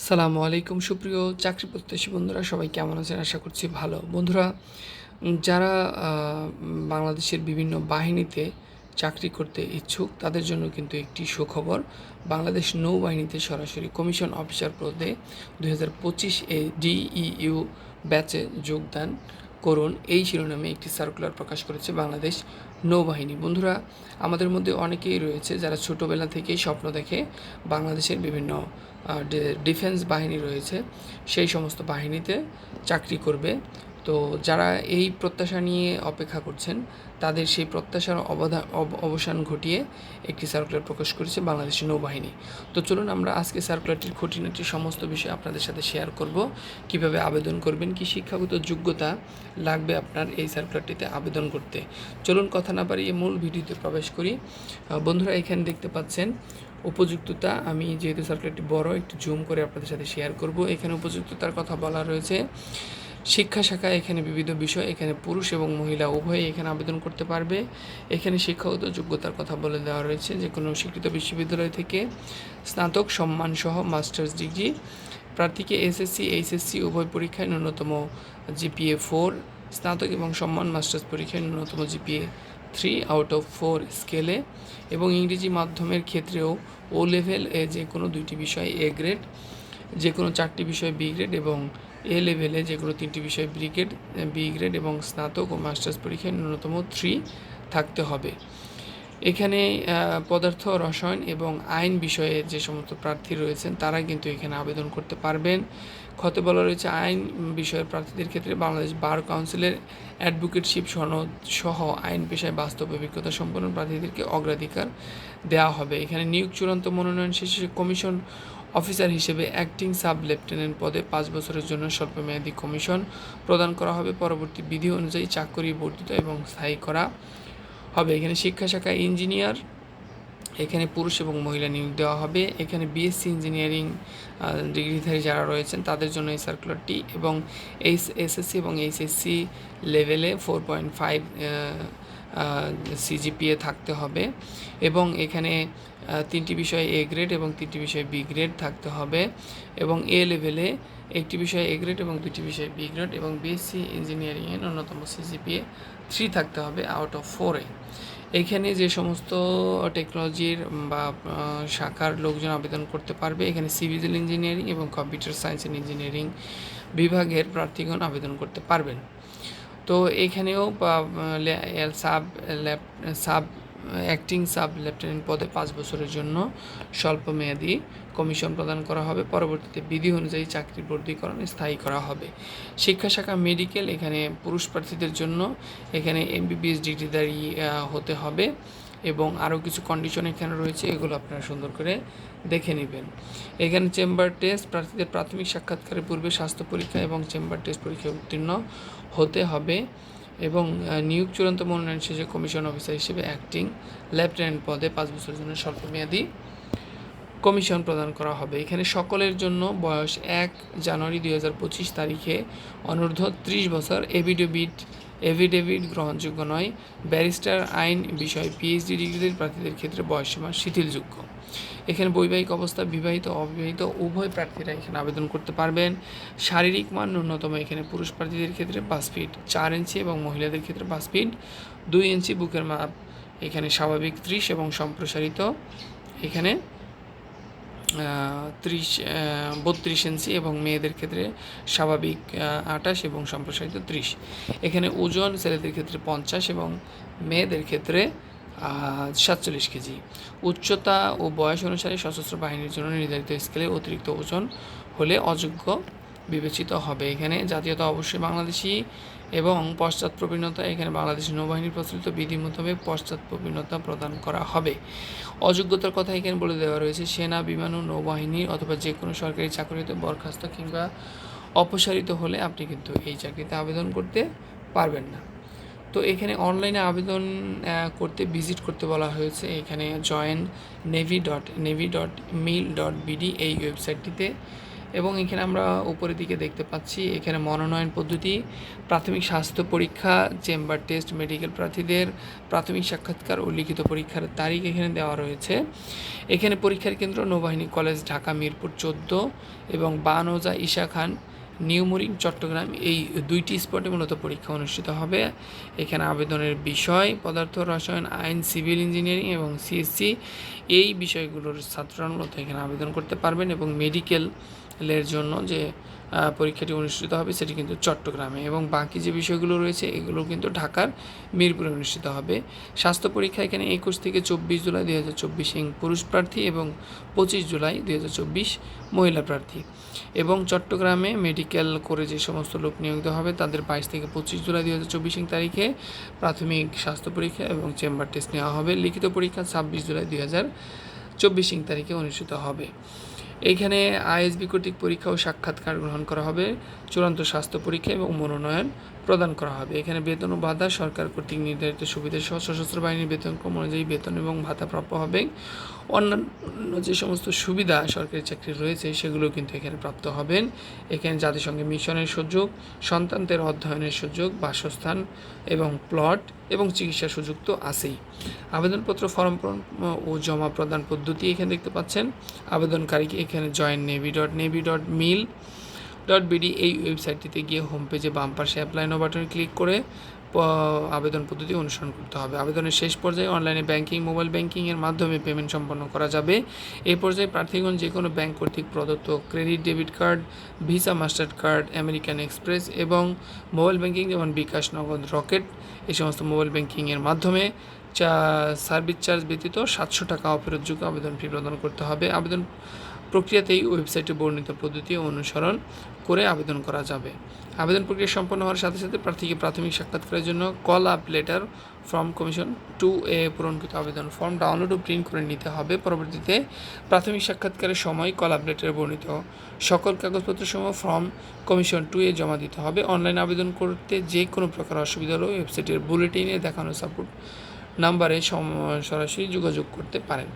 সালামু আলাইকুম সুপ্রিয় চাকরি প্রত্যাশী বন্ধুরা, সবাই কেমন আছেন? আশা করছি ভালো। বন্ধুরা, যারা বাংলাদেশের বিভিন্ন বাহিনীতে চাকরি করতে ইচ্ছুক তাদের জন্য কিন্তু একটি সুখবর। বাংলাদেশ নৌবাহিনীতে সরাসরি কমিশন অফিসার পদে 2025 ডিইইউ ব্যাচে যোগদান করুন, এই শিরোনামে একটি সার্কুলার প্রকাশ করেছে বাংলাদেশ নৌবাহিনী। বন্ধুরা, আমাদের মধ্যে অনেকেই রয়েছে যারা ছোটোবেলা থেকেই স্বপ্ন দেখে বাংলাদেশের বিভিন্ন ডিফেন্স বাহিনী রয়েছে, সেই সমস্ত বাহিনীতে চাকরি করবে। তো যারা এই প্রত্যাশা নিয়ে অপেক্ষা করছেন তাদের সেই প্রত্যাশার অবসান ঘটিয়ে একটি সার্কুলার প্রকাশ করেছে বাংলাদেশের নৌবাহিনী। তো চলুন আমরা আজকে সার্কুলারটির খুঁটিনাটি সমস্ত বিষয় আপনাদের সাথে শেয়ার করব। কিভাবে আবেদন করবেন, কি শিক্ষাগত যোগ্যতা লাগবে আপনার এই সার্কুলারটিতে আবেদন করতে। চলুন কথা না বাড়িয়ে মূল ভিডিওতে প্রবেশ করি। বন্ধুরা, এখানে দেখতে পাচ্ছেন উপযুক্ততা। আমি যেহেতু সার্কুলারটি বড়, একটু জুম করে আপনাদের সাথে শেয়ার করব। এখানে উপযুক্ততার কথা বলা রয়েছে। শিক্ষা শাখা এখানে বিবিধ বিষয়, এখানে পুরুষ এবং মহিলা উভয়ই এখানে আবেদন করতে পারবে। এখানে শিক্ষাগত যোগ্যতার কথা বলে দেওয়া রয়েছে যে কোনো স্বীকৃত বিশ্ববিদ্যালয় থেকে স্নাতক সম্মানসহ মাস্টার্স ডিগ্রি। প্রার্থীকে এসএসসি এইচএসসি উভয় পরীক্ষায় ন্যূনতম জিপিএ 4, স্নাতক এবং সম্মান মাস্টার্স পরীক্ষায় ন্যূনতম জিপিএ 3/4 স্কেলে, এবং ইংরেজি মাধ্যমের ক্ষেত্রেও ও লেভেল যে কোনো 2টি বিষয় এ গ্রেড, যে কোনো 4টি বিষয় বি গ্রেড, এবং এ লেভেলে যে কোনো 3টি বিষয় বি গ্রেড, এবং স্নাতক ও মাস্টার্স পরীক্ষায় ন্যূনতম 3 থাকতে হবে। এখানে পদার্থ রসায়ন এবং আইন বিষয়ে যে সমস্ত প্রার্থী রয়েছেন তারা কিন্তু এখানে আবেদন করতে পারবেন। খতে বলা রয়েছে আইন বিষয়ের প্রার্থীদের ক্ষেত্রে বাংলাদেশ বার কাউন্সিলের অ্যাডভোকেটশিপ সনদ সহ আইন পেশায় বাস্তব অভিজ্ঞতা সম্পন্ন প্রার্থীদেরকে অগ্রাধিকার দেওয়া হবে। এখানে নিয়োগ চূড়ান্ত মনোনয়ন শেষে কমিশন অফিসার হিসেবে অ্যাক্টিং সাব লেফটেন্যান্ট পদে 5 বছরের জন্য স্বল্পমেয়াদী কমিশন প্রদান করা হবে। পরবর্তী বিধি অনুযায়ী চাকরি বর্ধিত এবং স্থায়ী করা হবে। এখানে শিক্ষা শাখা ইঞ্জিনিয়ার, এখানে পুরুষ এবং মহিলা নিয়োগ দেওয়া হবে। এখানে বিএসসি ইঞ্জিনিয়ারিং ডিগ্রিধারী যারা রয়েছেন তাদের জন্য এই সার্কুলারটি, এবং এসএসসি এবং এইচএসসি লেভেলে 4.5 সিজিপিএ থাকতে হবে, এবং এখানে 3টি বিষয় এ গ্রেড এবং 3টি বিষয় বি গ্রেড থাকতে হবে, এবং এ লেভেলে 1টি বিষয় এ গ্রেড এবং 2টি বিষয় বি গ্রেড, এবং বিএসসি ইঞ্জিনিয়ারিংয়ে ন্যূনতম সিজিপিএ 3 থাকতে হবে আউট অফ 4-এ। এখানে যে সমস্ত টেকনোলজির বা শাখার লোকজন আবেদন করতে পারবে, এখানে সিভিল ইঞ্জিনিয়ারিং এবং কম্পিউটার সায়েন্স অ্যান্ড ইঞ্জিনিয়ারিং বিভাগের প্রার্থীগণ আবেদন করতে পারবেন। তো এখানেও সাব অ্যাক্টিং সাব লেফটেন্যান্ট পদে 5 বছরের জন্য স্বল্পমেয়াদী কমিশন প্রদান করা হবে। পরবর্তীতে বিধি অনুযায়ী চাকরির বর্ধিকরণ স্থায়ী করা হবে। শিক্ষা শাখা মেডিকেল, এখানে পুরুষ প্রার্থীদের জন্য এখানে এমবিবিএস ডিগ্রিধারী হতে হবে, এবং আরও কিছু কন্ডিশন এখানে রয়েছে, এগুলো আপনারা সুন্দর করে দেখে নেবেন। এখানে চেম্বার টেস্ট, প্রার্থীদের প্রাথমিক সাক্ষাৎকারের পূর্বে স্বাস্থ্য পরীক্ষা এবং চেম্বার টেস্ট পরীক্ষায় উত্তীর্ণ হতে হবে, এবং নিয়োগ চূড়ান্ত মনোনয়ন শেষে কমিশন অফিসার হিসেবে অ্যাক্টিং লেফটেন্যান্ট পদে 5 বছরের জন্য স্বল্পমেয়াদী কমিশন প্রদান করা হবে। এখানে সকলের জন্য বয়স 1 জানুয়ারি 2025 তারিখে অনূর্ধ্ব 30 বছর, এভিডেভিট গ্রহণযোগ্য নয়। ব্যারিস্টার আইন বিষয় পিএইচডি ডিগ্রির প্রার্থীদের ক্ষেত্রে বয়সসীমা শিথিলযোগ্য। এখানে বৈবাহিক অবস্থা বিবাহিত অবিবাহিত উভয় প্রার্থীরা এখানে আবেদন করতে পারবেন। শারীরিক মান ন্যূনতম এখানে পুরুষ প্রার্থীদের ক্ষেত্রে 5 ফিট 4 ইঞ্চি, এবং মহিলাদের ক্ষেত্রে 5 ফিট 2 ইঞ্চি। বুকের মাপ এখানে স্বাভাবিক 30 এবং সম্প্রসারিত এখানে 32 ইঞ্চি, এবং মেয়েদের ক্ষেত্রে স্বাভাবিক 28 এবং সম্প্রসারিত 30। এখানে ওজন ছেলেদের ক্ষেত্রে 50 এবং মেয়েদের ক্ষেত্রে 47 কেজি। উচ্চতা ও বয়স অনুসারে সশস্ত্র বাহিনীর জন্য নির্ধারিত স্কেলে অতিরিক্ত ওজন হলে অযোগ্য বিবেচিত হবে। এখানে জাতীয়তা অবশ্যই বাংলাদেশি, এবং পশ্চাৎ প্রবীণতা এখানে বাংলাদেশ নৌবাহিনীর প্রচলিত বিধি মোতাবেক পশ্চাৎ প্রবীণতা প্রদান করা হবে। অযোগ্যতার কথা এখানে বলে দেওয়া রয়েছে। সেনা, বিমান ও নৌবাহিনী অথবা যে কোনো সরকারি চাকরিতে বরখাস্ত কিংবা অপসারিত হলে আপনি কিন্তু এই চাকরিতে আবেদন করতে পারবেন না। তো এখানে অনলাইনে আবেদন করতে ভিজিট করতে বলা হয়েছে। এখানে join navy.mil.bd এই ওয়েবসাইটটিতে এবং এখানে আমরা উপরের দিকে দেখতে পাচ্ছি এখানে মনোনয়ন পদ্ধতি, প্রাথমিক স্বাস্থ্য পরীক্ষা, চেম্বার টেস্ট, মেডিকেল প্রার্থীদের প্রাথমিক সাক্ষাৎকার ও লিখিত পরীক্ষার তারিখ এখানে দেওয়া রয়েছে। এখানে পরীক্ষার কেন্দ্র নৌবাহিনী কলেজ, ঢাকা মিরপুর 14 এবং বানওজা ঈশা খান নিউ মরিং চট্টগ্রাম, এই 2টি স্পটে মূলত পরীক্ষা অনুষ্ঠিত হবে। এখানে আবেদনের বিষয় পদার্থ রসায়ন, আইন, সিভিল ইঞ্জিনিয়ারিং এবং সিএসসি, এই বিষয়গুলোর ছাত্ররা মূলত এখানে আবেদন করতে পারবেন। এবং মেডিকেলের জন্য যে পরীক্ষাটি অনুষ্ঠিত হবে সেটি কিন্তু চট্টগ্রামে, এবং বাকি যে বিষয়গুলো রয়েছে এগুলো কিন্তু ঢাকার মিরপুরে অনুষ্ঠিত হবে। স্বাস্থ্য পরীক্ষা এখানে 21 থেকে 24 জুলাই 2024 পুরুষ প্রার্থী এবং 25 জুলাই 2024 মহিলা প্রার্থী। এবং চট্টগ্রামে মেডিকেল করে যে সমস্ত লোক নিয়োজিত হবে তাদের 22 থেকে 25 জুলাই 2024 তারিখে প্রাথমিক স্বাস্থ্য পরীক্ষা এবং চেম্বার টেস্ট নেওয়া হবে। লিখিত পরীক্ষা 26 জুলাই 2024 তারিখে অনুষ্ঠিত হবে। এইখানে আইএসবি কর্তৃক পরীক্ষা ও সাক্ষাৎকার গ্রহণ করা হবে, চূড়ান্ত স্বাস্থ্য পরীক্ষা এবং মনোনয়ন প্রদান করা হবে। এখানে বেতন ও ভাতা সরকার কর্তৃক নির্ধারিত সুবিধা সহ সশস্ত্র বাহিনীর বেতনক্রম অনুযায়ী বেতন এবং ভাতা প্রাপ্য হবে। অন্যান্য যে সমস্ত সুবিধা সরকারি চাকরি রয়েছে সেগুলো কিন্তু এখানে প্রাপ্ত হবেন। এখানে জাতিসংঘের মিশনের সুযোগ, সন্তানদের অধ্যয়নের সুযোগ, বাসস্থান এবং প্লট এবং চিকিৎসা সুযোগ তো আছেই। আবেদনপত্র ফর্ম পূরণ ও জমা প্রদান পদ্ধতি এখানে দেখতে পাচ্ছেন। আবেদনকারীকে এখানে join.navy.mil.bd এই ওয়েবসাইটটিতে গিয়ে হোম পেজে বাম পাশে অ্যাপ্লাই নাও বাটনে ক্লিক করে আবেদন পদ্ধতি অনুসরণ করতে হবে। আবেদনের শেষ পর্যায়ে অনলাইনে ব্যাংকিং, মোবাইল ব্যাংকিংয়ের মাধ্যমে পেমেন্ট সম্পন্ন করা যাবে। এই পর্যায়ে প্রার্থীগণ যে কোনো ব্যাংক কর্তৃক প্রদত্ত credit, debit card, visa, master card, American express এবং মোবাইল ব্যাংকিং যেমন বিকাশ, নগদ, রকেট, এই সমস্ত মোবাইল ব্যাংকিংয়ের মাধ্যমে সার্ভিস চার্জ ব্যতীত 700 টাকা অফেরতযোগ্য আবেদন ফি প্রদান করতে হবে। আবেদন প্রক্রিয়াতেই ওয়েবসাইটে বর্ণিত পদ্ধতি অনুসরণ করে আবেদন করা যাবে। আবেদন প্রক্রিয়া সম্পন্ন হওয়ার সাথে সাথে প্রার্থীকে প্রাথমিক সাক্ষাৎকারের জন্য call up letter form commission 2A পূরণকৃত আবেদন ফর্ম ডাউনলোড ও প্রিন্ট করে নিতে হবে। পরবর্তীতে প্রাথমিক সাক্ষাৎকারের সময় কল আপ লেটারে বর্ণিত সকল কাগজপত্র সমূহ ফর্ম কমিশন 2A জমা দিতে হবে। অনলাইন আবেদন করতে যে কোনো প্রকার অসুবিধা হলেও ওয়েবসাইটের বুলেটিনে দেখানো সাপোর্ট নাম্বারে সরাসরি যোগাযোগ করতে পারেন।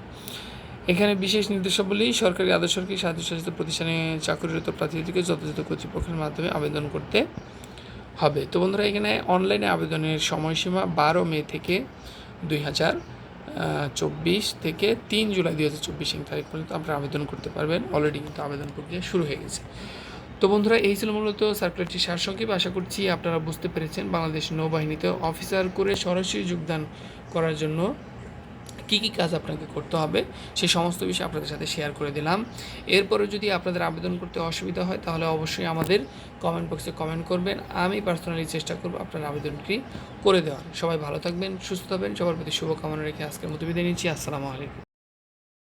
এখানে বিশেষ নির্দেশাবলী, সরকারি আধা সরকারি স্বায়ত্তশাসিত প্রতিষ্ঠানে চাকরিরত প্রার্থীদেরকে যথাযথ কর্তৃপক্ষের মাধ্যমে আবেদন করতে হবে। তো বন্ধুরা, এখানে অনলাইনে আবেদনের সময়সীমা 12 মে থেকে 2024 থেকে 3 জুলাই 2024 তারিখ পর্যন্ত আপনারা আবেদন করতে পারবেন। অলরেডি কিন্তু আবেদন প্রক্রিয়া শুরু হয়ে গেছে। তো বন্ধুরা, এই ছিল মূলত সার্কুলারটি সারসংক্ষেপ। আশা করছি আপনারা বুঝতে পেরেছেন বাংলাদেশ নৌবাহিনীতে অফিসার করে সরাসরি যোগদান করার জন্য কী কী কাজ আপনাকে করতে হবে সেই সমস্ত বিষয় আপনাদের সাথে শেয়ার করে দিলাম। এরপরে যদি আপনাদের আবেদন করতে অসুবিধা হয় তাহলে অবশ্যই আমাদের কমেন্ট বক্সে কমেন্ট করবেন। আমি পার্সোনালি চেষ্টা করব আপনার আবেদনটি করে দেওয়ার। সবাই ভালো থাকবেন, সুস্থ থাকবেন, সবার প্রতি শুভকামনা রেখে আজকের মতো বিদায় নিচ্ছি। আসসালামু আলাইকুম।